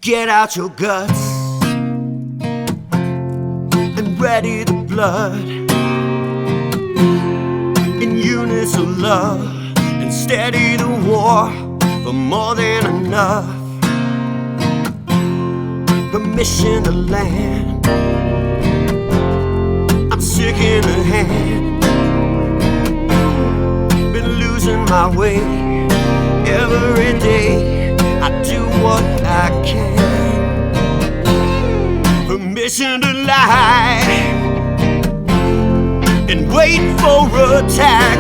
Get out your guts and ready the blood in unison love and steady the war for more than enough. Permission to land. I'm sick in the hand. Been losing my way every day. I do what I can. Permission to lie and wait for attack.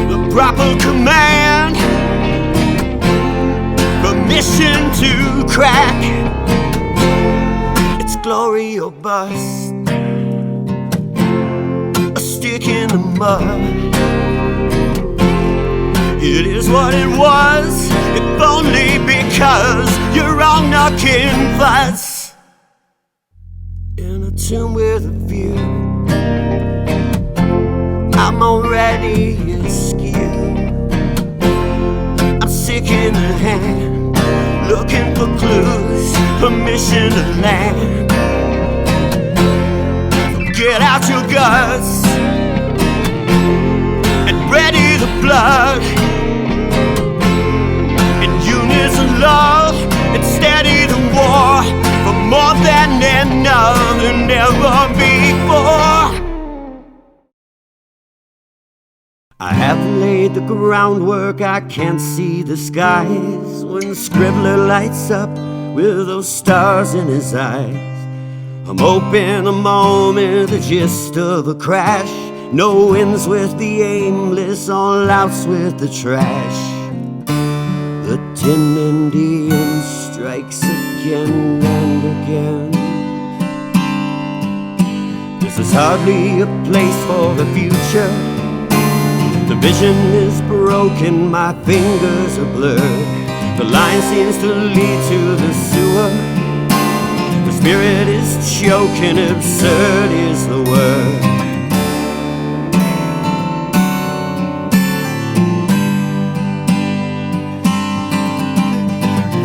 The proper command. Permission to crack. It's glory or bust. A stick in the mud. It is what it was, if only because you're all knocking butts. In a tomb with a view, I'm already askew. I'm sick in the hand, looking for clues, permission to land. Get out your guts and ready the blood. Unison love and steady the war for more than enough and never before. I have laid the groundwork, I can't see the skies when Scribbler lights up with those stars in his eyes. I'm hoping a moment, the gist of a crash. No ins with the aimless, all outs with the trash. The Tin Indian strikes again and again. This is hardly a place for the future. The vision is broken, my fingers are blurred. The line seems to lead to the sewer. The spirit is choking, absurd is the word.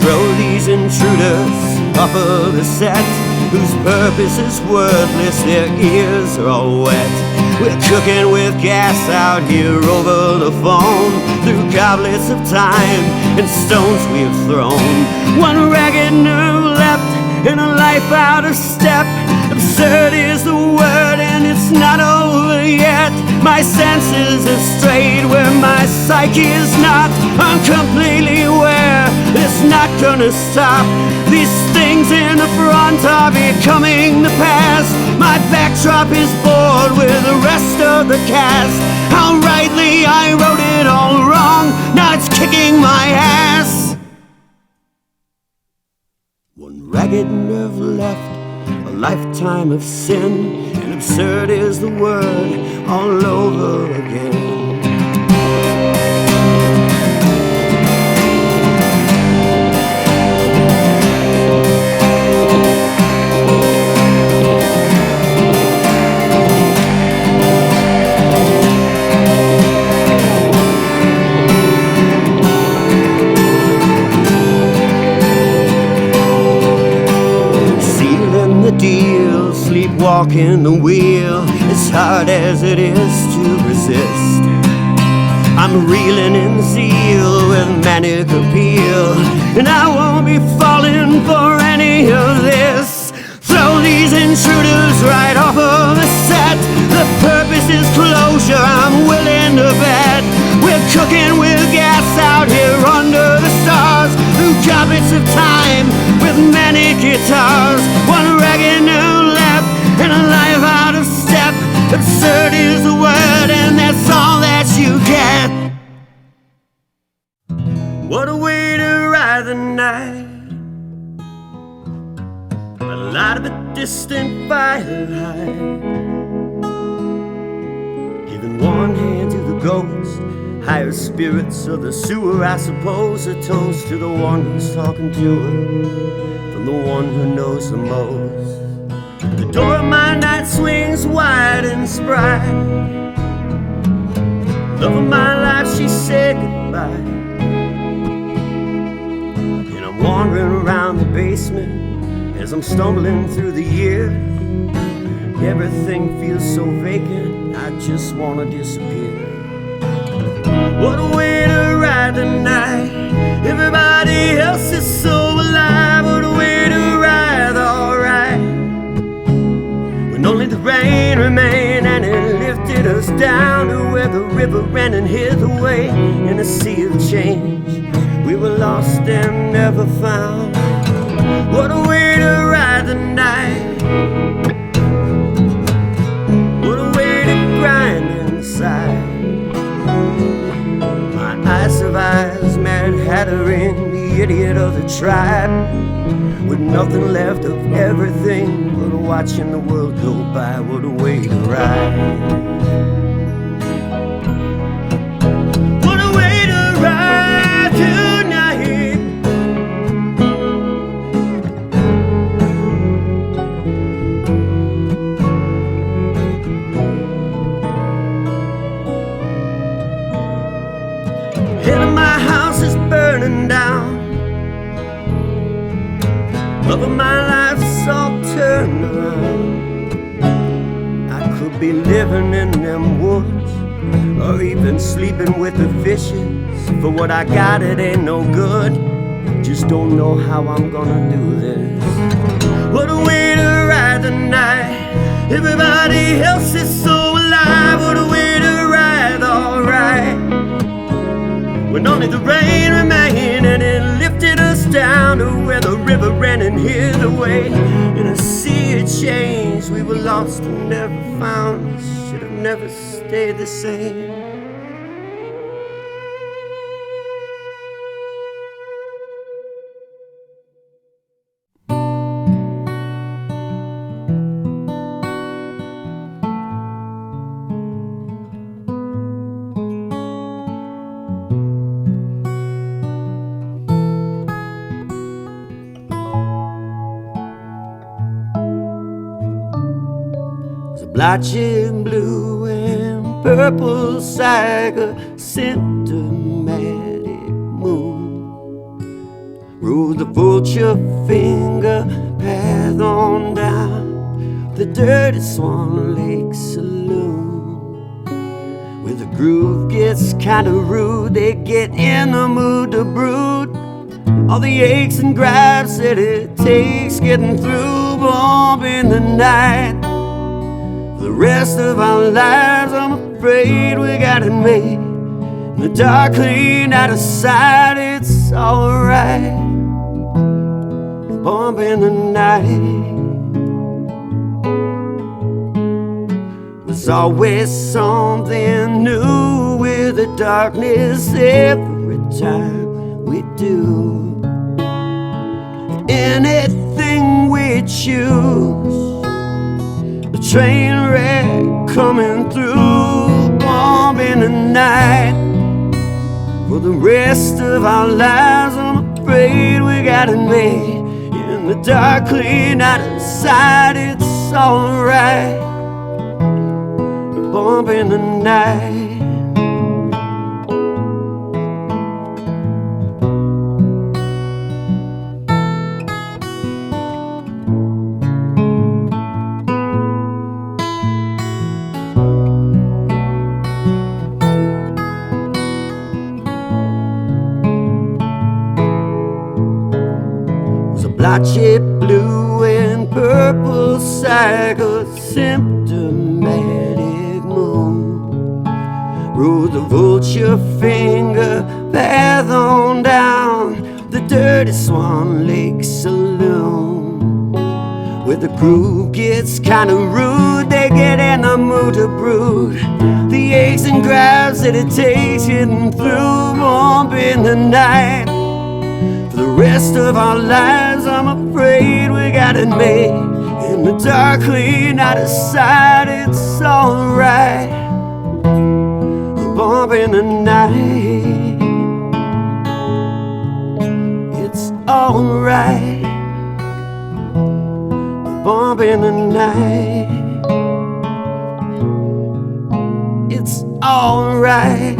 Throw these intruders off of the set, whose purpose is wordless, their ears are all wet. We're cooking with gas out here over the phone, through goblets of time and stones we have thrown. One ragged nerve left and a life out of step. Absurd is the word and it's not over yet. My senses have strayed where my psyche is not. I'm completely aware it's not gonna stop. These things in the front are becoming the past. My backdrop is bored with the rest of the cast. How rightly I wrote it all wrong, now it's kicking my ass. One ragged nerve left, a lifetime of sin, and absurd is the word all over again. Deal, sleepwalking the wheel, as hard as it is to resist. I'm reeling in zeal with manic appeal, and I won't be falling for any of this. Throw these intruders right off of the set. The purpose is closure, I'm willing to bet. We're cooking with gas out here under the stars, through goblets of time with many guitars. One ragged nerve left and a life out of step. Absurd is the word and that's all that you get. What a way to ride the night. A light of a distant firelight, giving one hand to the ghost, higher spirits of the sewer, I suppose. A toast to the one who's talking to her, from the one who knows the most. The door of my night swings wide and spry. Love of my life, she said goodbye. In a I'm wandering around the basement as I'm stumbling through the years. Everything feels so vacant, I just wanna disappear. What a way to ride the night. Everybody else is so alive. What a way to ride, alright. When only the rain remained and it lifted us down to where the river ran and hid away in a sea of change. We were lost and never found. What a way to ride the night. What a way to grind inside. My eyes of eyes, Mad Hattering, the idiot of the tribe, with nothing left of everything but watching the world go by. What a way to ride. What a way to ride tonight. Hell, my house is burning down. Love of my life's all turned around. I could be living in them woods, or even sleeping with the fishes. For what I got, it ain't no good. Just don't know how I'm gonna do this. What a way to ride the night. Everybody else is so alive. What a way to ride, alright. When only the rain remained and it lifted us down to where the river ran and hid away in a sea of change. We were lost and never found. Should have never stayed the same. Blotchy blue and purple cycle, symptomatic moon. Rule the vulture finger path on down the dirty Swan Lake Saloon. Where the groove gets kinda rude, they get in the mood to brood all the aches and gripes that it takes getting through. Bomb in the night. The rest of our lives, I'm afraid we got it made. In the dark, clean out of sight, it's alright. Bump in the night. There's always something new with the darkness every time we do. Anything we choose, train wreck coming through, bomb in the night. For the rest of our lives, I'm afraid we got it made. In the dark, clean out of sight, it's alright. Bomb in the night. Blotchy blue and purple cycle, symptomatic moon. Rule the vulture finger path on down the dirty Swan Lake Saloon. Where the groove gets kinda rude, they get in the mood to brood the aches and gripes that it takes getting through. Bump in the night. For the rest of our lives, I'm afraid we got it made. In the dark, clean out of sight, it's alright. Bump in the night. It's alright. Bump in the night. It's alright.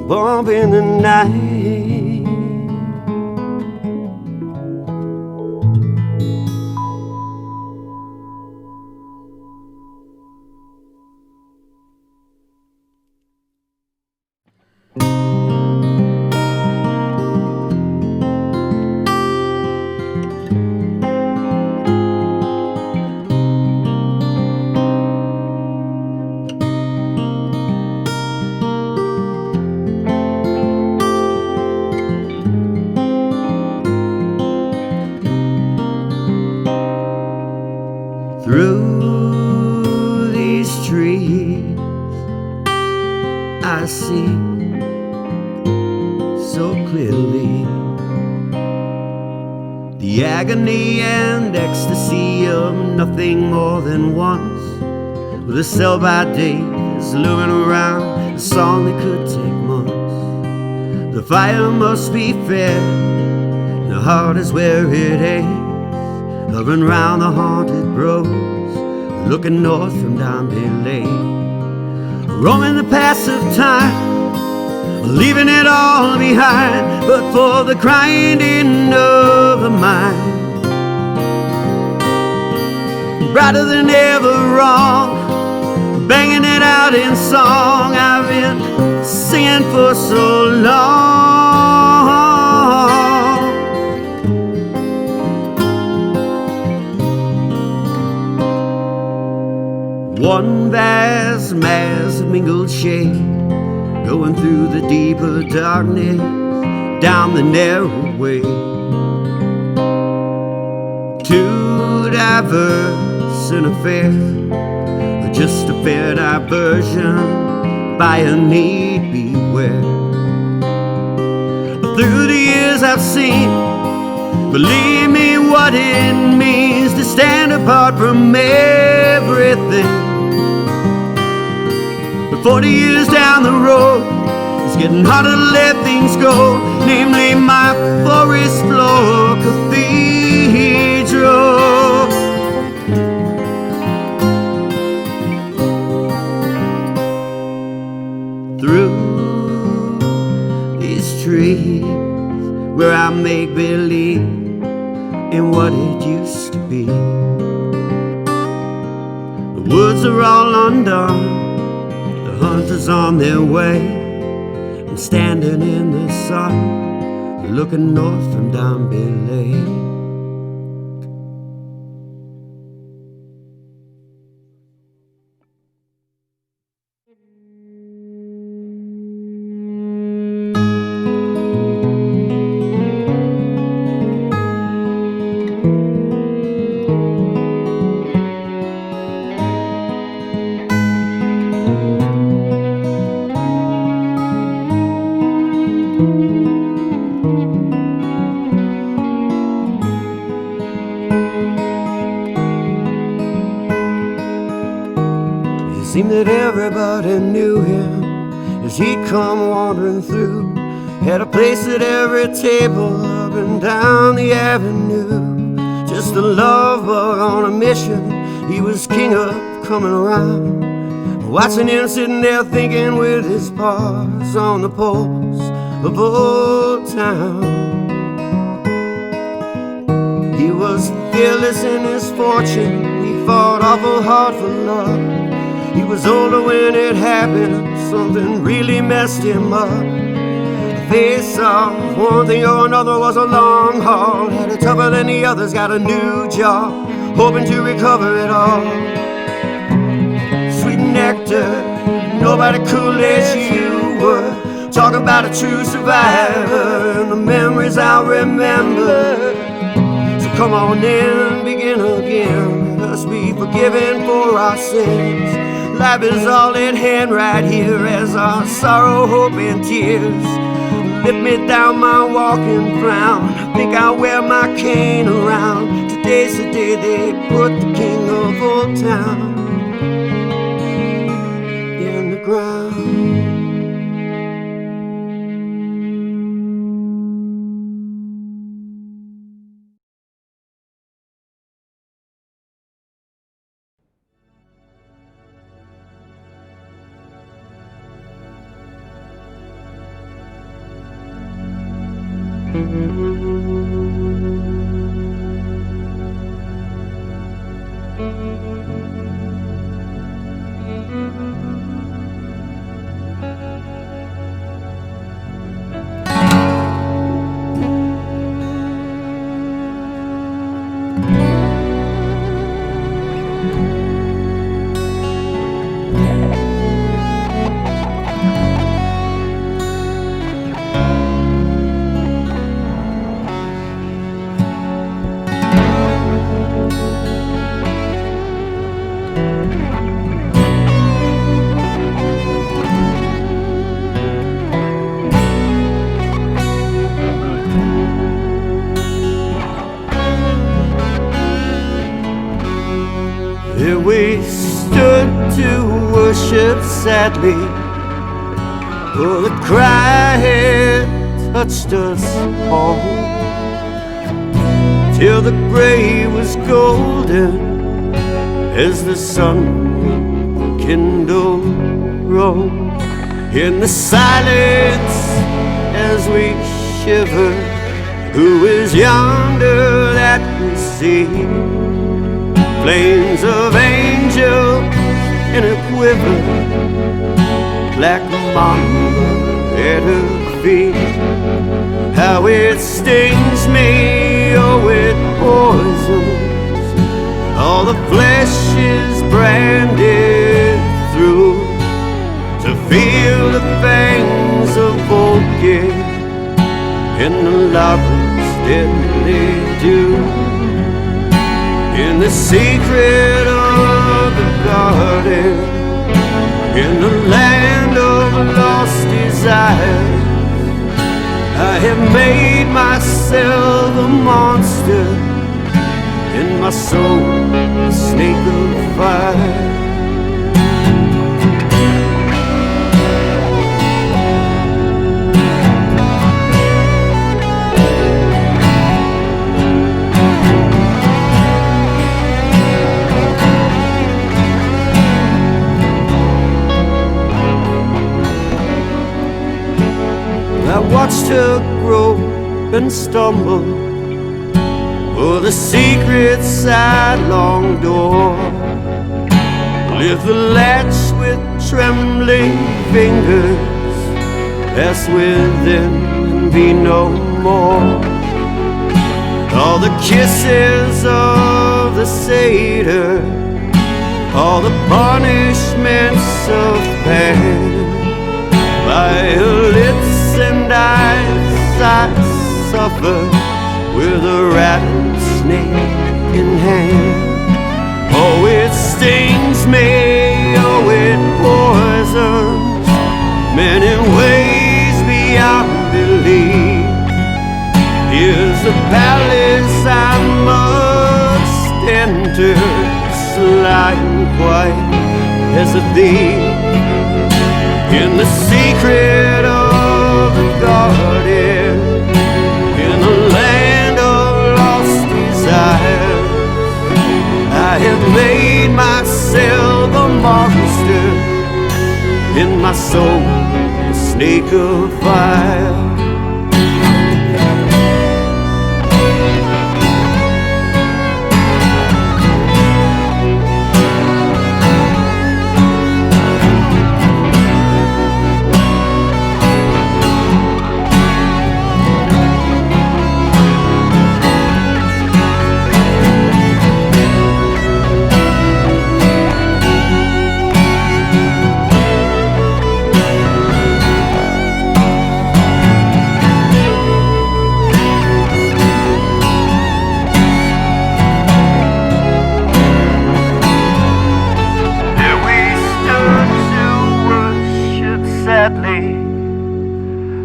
Bump in the night. clearly. The agony and ecstasy of nothing more than once, with a sell-by date is looming around, a song that could take months. The fire must be fed, the heart is where it aches, hovering round the haunted groves, looking north from Dombey Lake. Roaming the paths of time, leaving it all behind, but for the grinding of the mind. Brighter than ever wrong, banging it out in song, I've been singing for so long. One vast mass of mingled shade, going through the deeper darkness, down the narrow way. Too diverse an affair, or just a fair diversion by a need beware. Through the years I've seen, believe me, what it means to stand apart from everything. 40 years down the road, it's getting harder to let things go, namely my forest floor cathedral. Through these trees, where I make believe in what it used to be. The woods are all undone, hunters on their way. I'm standing in the sun, looking north from Dombey Lake. Seemed that everybody knew him as he'd come wandering through. Had a place at every table up and down the avenue. Just a love bug on a mission, he was king of coming around. Watching him sitting there thinking with his paws on the pulse of Old Town. He was fearless in his fortune, he fought awful hard for love. He was older when it happened, something really messed him up. Face off, one thing or another was a long haul. Had it tougher than the others, got a new job, hoping to recover it all. Sweet Nectar, nobody cool as you were. Talking about a true survivor, and the memories I'll remember. So come on in, begin again. Let us be forgiven for our sins. Life is all at hand right here as our sorrow, hope, and tears lift me down my walking frown. I think I'll wear my cane around. Today's the day they put the king of Old Town in the ground. we stood to worship sadly, oh, the cry had touched us all, till the gray was golden as the sun kindled rose. In the silence as we shiver, who is yonder that we see? Flames of angels in a quiver, black mamba at her feet. How it stings me, oh it poisons, all the flesh is branded through, to feel the fangs of Vulcan in the lover's deadly dew. In the secret of the garden, in the land of lost desire, I have made myself a monster, in my soul a snake of fire. I watched her grow and stumble for the secret sidelong door, lift the latch with trembling fingers, pass within and be no more. All the kisses of the satyr, all the punishments of pain, by her lips and eyes I suffer, with a rattlesnake in hand. Oh, it stings me, oh, it poisons, many ways beyond belief. Here's the palace I must enter, sly and quiet as a thief. In the secret of the garden, in the land of lost desire, I have made myself a monster, in my soul a snake of fire.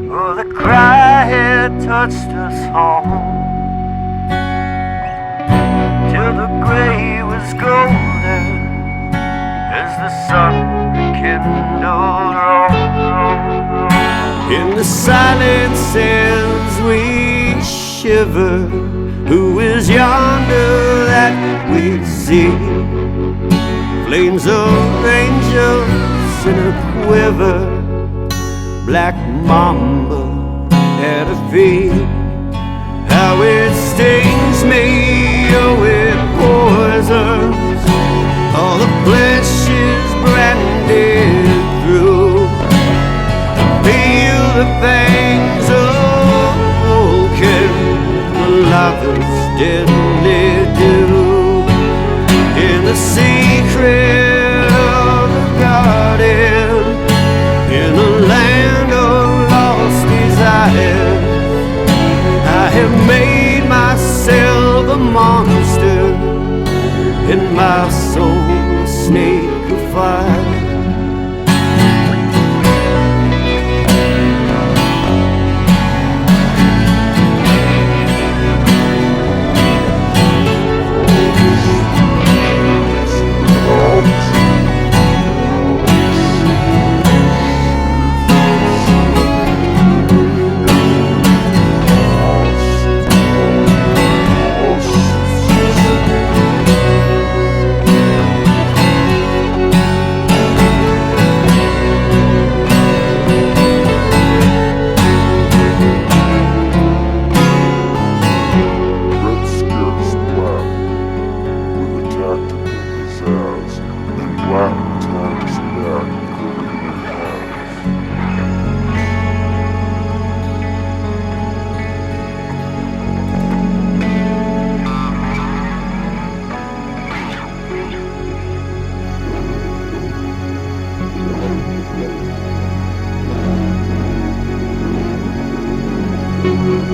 Oh, the cry had touched us home, till the gray was golden as the sun kindled rose. In the silence as we shiver, who is yonder that we see? Flames of angels in a quiver, black mamba at her feet. How it stings me, oh it poisons, all the flesh is branded through, to feel the fangs of Vulcan, the lover's deadly dew. In the secret of the garden, in the land of lost desire, I have made myself a monster, in my soul a snake of fire. The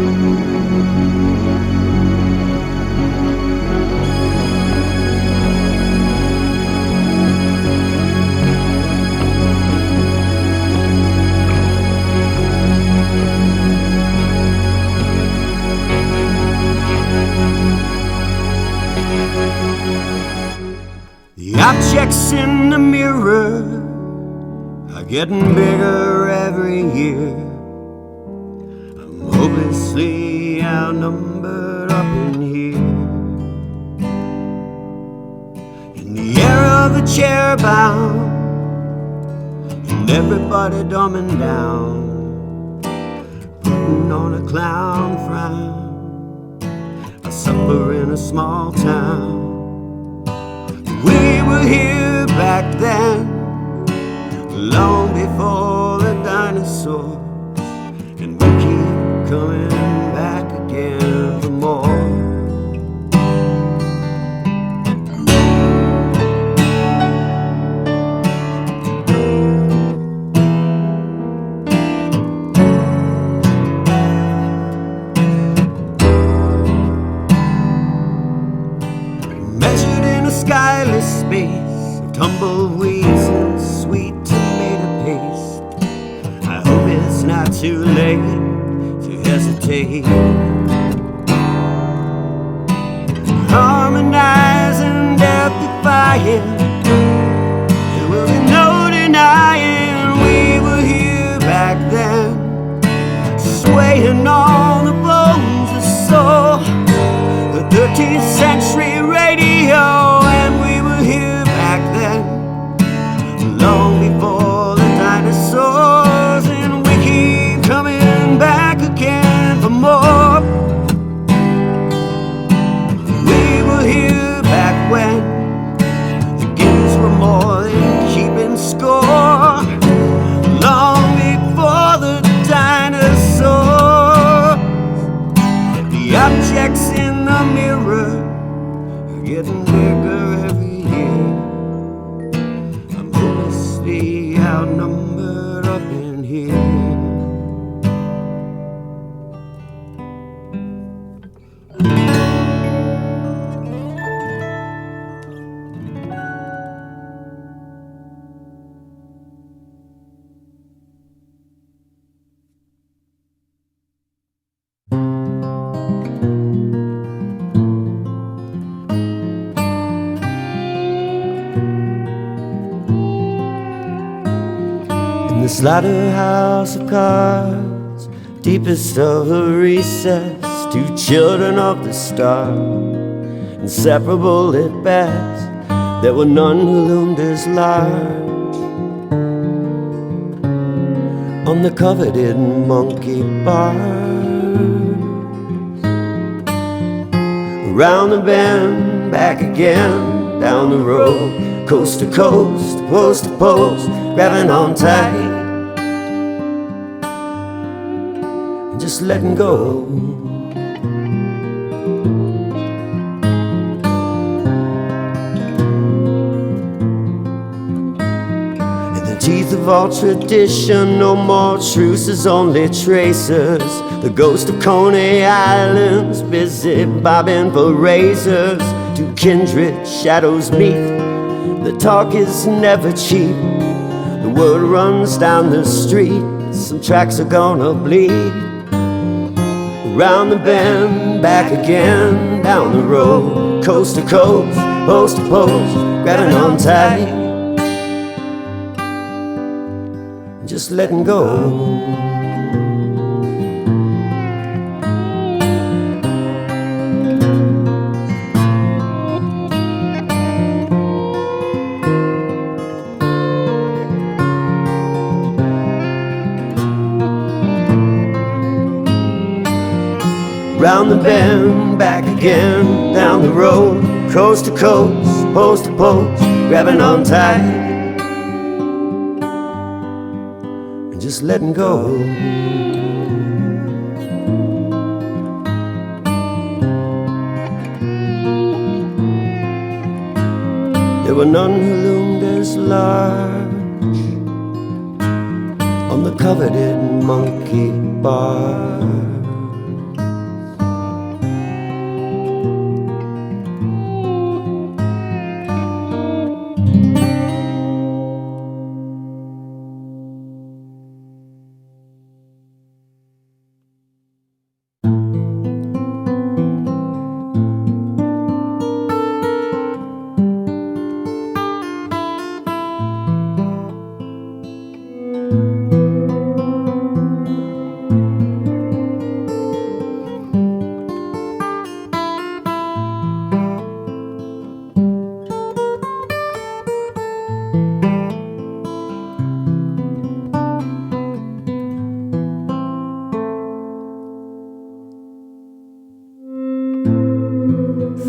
objects in the mirror are getting bigger every year. I'm hopelessly outnumbered up in here. In the air of the chair bound, and everybody dumbing down, putting on a clown frown. I suffer in a small town. We were here back then, long before the dinosaurs, and we keep coming back again for more. Measured in a skyless space of tumbleweeds and sweet tomato paste, I hope it's not too late to hesitate. Harmonizing, death defying, there will be no denying we were here back then, swaying on the bones of soul, the 13th century radio, and we were here back then, long before the dinosaurs, and we keep coming back again for more. We were here back when the games were more than keeping score, long before the dinosaurs. The objects in the mirror are getting bigger every year. I'm hopelessly outnumbered up in here. In the slaughterhouse of cards, deepest of the recess, two children of the stars, inseparable at best, there were none who loomed as large. On the coveted monkey bars, around the bend, back again, down the road, coast to coast, post to post, grabbing on tight, and just letting go. In the teeth of all tradition, no more truces, only tracers. The ghost of Coney Island's busy bobbing for razors. Two kindred shadows meet, the talk is never cheap. The word runs down the street, some tracks are gonna bleed. Around the bend, back again, down the road, coast to coast, post to post, grabbing on tight, just letting go. Round the bend, back again, down the road, coast to coast, post to post, grabbing on tight, and just letting go. There were none who loomed as large on the coveted monkey bars.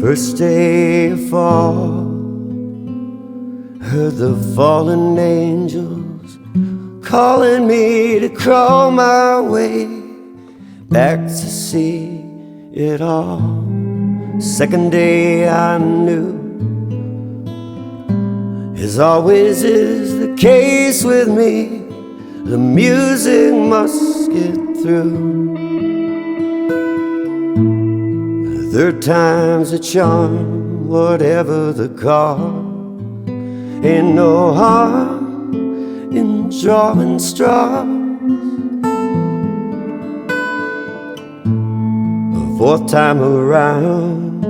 First day of fall, heard the fallen angels calling me to crawl my way back to see it all. Second day I knew, as always is the case with me, the music must get through. Third time's a charm, whatever the cause. Ain't no harm in drawing straws. The fourth time around,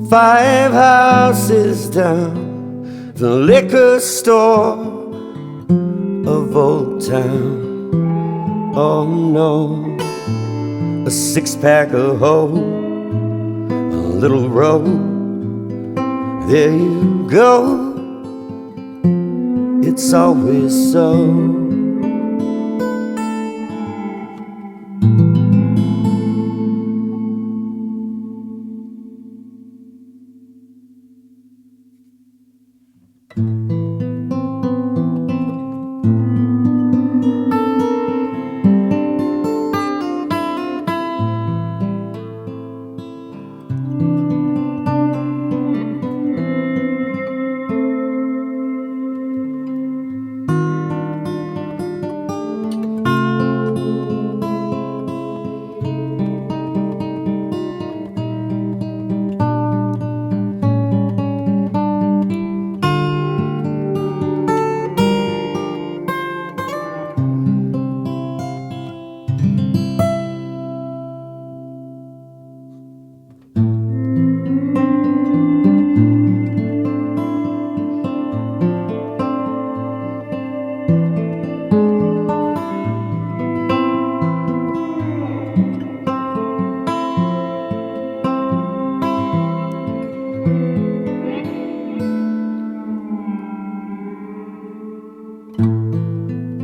5 houses down, the liquor store of Old Town. Oh no, a 6-pack of hope, a little road, there you go. It's always so.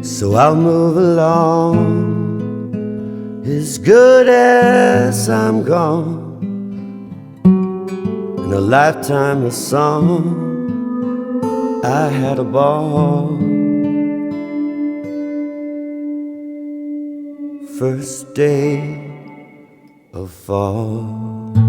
So I'll move along as good as I'm gone. In a lifetime of song, I had a ball. First day of fall.